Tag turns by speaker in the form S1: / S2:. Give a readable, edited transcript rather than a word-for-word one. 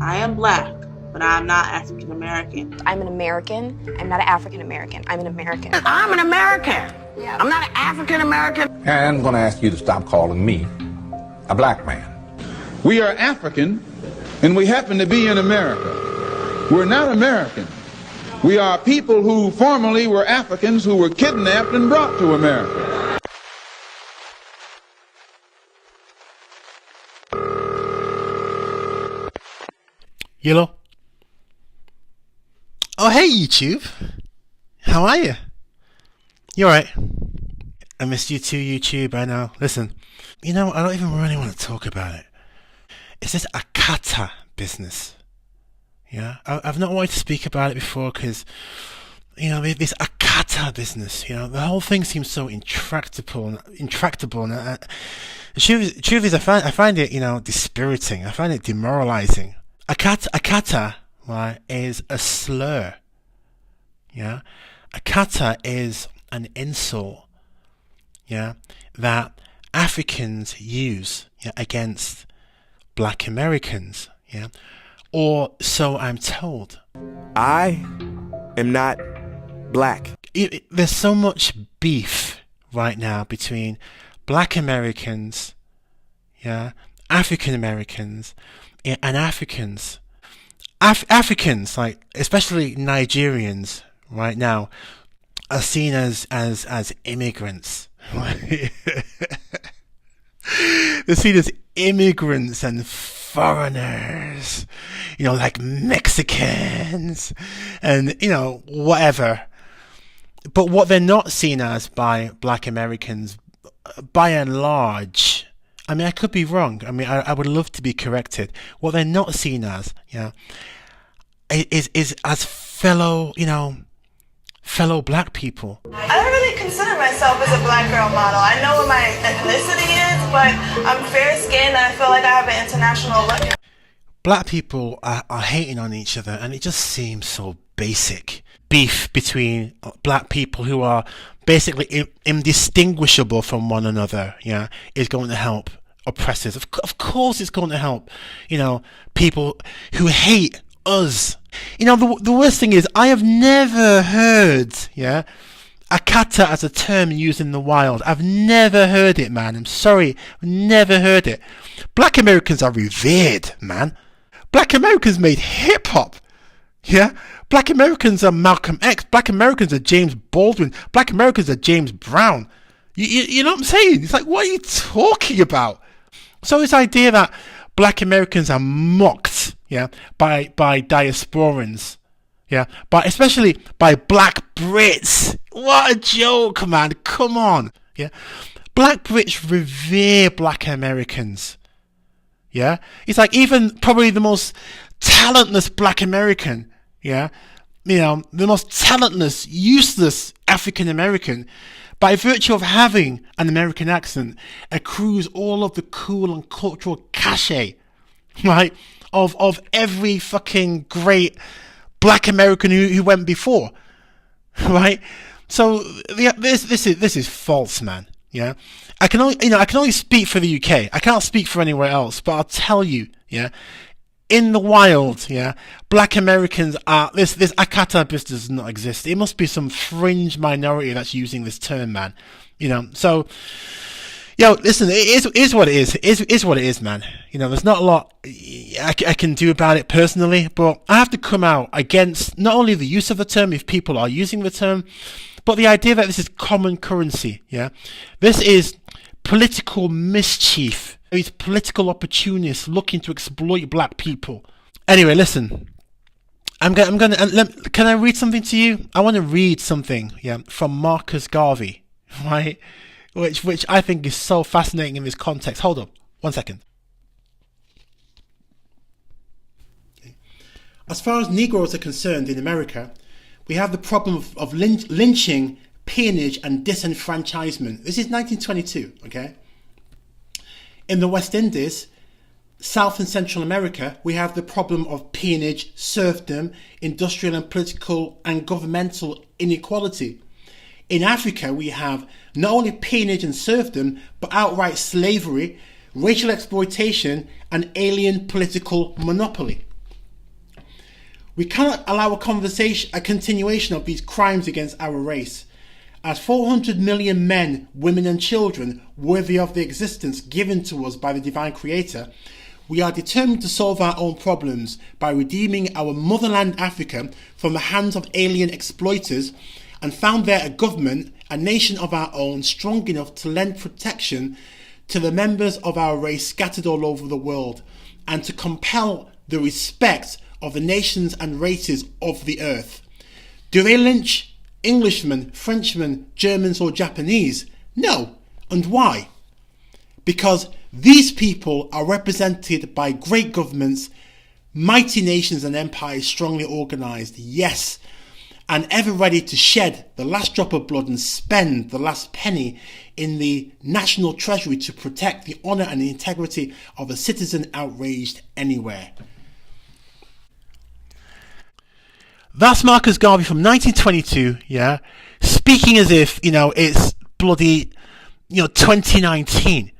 S1: I am black, but I'm not African American.
S2: I'm an American. I'm not an African American. I'm an American.
S3: I'm an American. Yeah. I'm not an African American.
S4: And I'm going to ask you to stop calling me a black man.
S5: We are African, and we happen to be in America. We're not American. We are people who formerly were Africans who were kidnapped and brought to America.
S6: Yellow. Oh, hey, YouTube. How are you? You alright? I missed you too, YouTube, I know. Listen, I don't even really want to talk about it. It's this Akata business. Yeah, I've not wanted to speak about it before because, this Akata business, the whole thing seems so intractable. And the truth is, I find it, dispiriting. I find it demoralizing. Akata, right, is a slur. Yeah, Akata is an insult. Yeah, that Africans use against Black Americans. Yeah, or so I'm told.
S7: I am not black.
S6: There's so much beef right now between Black Americans, African Americans, and Africans. Africans, like especially Nigerians, right now, are seen as immigrants. They're seen as immigrants and foreigners, like Mexicans and whatever. But what they're not seen as by Black Americans, by and large, I mean, I could be wrong. I mean, I would love to be corrected. What they're not seen as, is as fellow Black people.
S8: I don't really consider myself as a black girl model. I know what my ethnicity is, but I'm fair-skinned and I feel like I have an international look.
S6: Black people are hating on each other, and it just seems so basic. Beef between black people who are basically indistinguishable from one another, is going to help oppressors. Of course it's going to help, people who hate us. The worst thing is I have never heard, Akata as a term used in the wild. I've never heard it, man. I'm sorry. I've never heard it. Black Americans are revered, man. Black Americans made hip-hop. Yeah? Black Americans are Malcolm X. Black Americans are James Baldwin. Black Americans are James Brown. You know what I'm saying? It's like, what are you talking about? So this idea that Black Americans are mocked, by diasporans, but especially by Black Brits. What a joke, man. Come on. Yeah. Black Brits revere Black Americans. Yeah. It's like even probably the most talentless Black American, the most talentless, useless African American, by virtue of having an American accent, accrues all of the cool and cultural cachet, right, of every fucking great Black American who went before, right? So this is false, man. Yeah, I can only speak for the UK. I can't speak for anywhere else. But I'll tell you, in the wild, Black Americans are this Akata business does not exist. It must be some fringe minority that's using this term, man. So. Listen, it is what it is. It is what it is, man. There's not a lot I can do about it personally, but I have to come out against not only the use of the term if people are using the term, but the idea that this is common currency. This is political mischief. These political opportunists looking to exploit black people. Anyway, listen. Can I read something to you? I want to read something, from Marcus Garvey, right? Which I think is so fascinating in this context. Hold on, 1 second. As far as Negroes are concerned in America, we have the problem of lynching, peonage, and disenfranchisement. This is 1922, okay? In the West Indies, South and Central America, we have the problem of peonage, serfdom, industrial and political and governmental inequality. In Africa, we have not only peonage and serfdom, but outright slavery, racial exploitation, and alien political monopoly. We cannot allow a continuation of these crimes against our race. As 400 million men, women and children worthy of the existence given to us by the divine creator, we are determined to solve our own problems by redeeming our motherland Africa from the hands of alien exploiters and found there a government, a nation of our own, strong enough to lend protection to the members of our race scattered all over the world, and to compel the respect of the nations and races of the earth. Do they lynch Englishmen, Frenchmen, Germans or Japanese? No. And why? Because these people are represented by great governments, mighty nations and empires strongly organised, yes, and ever ready to shed the last drop of blood and spend the last penny in the national treasury to protect the honour and the integrity of a citizen outraged anywhere. That's Marcus Garvey from 1922, yeah, speaking as if, it's bloody, 2019.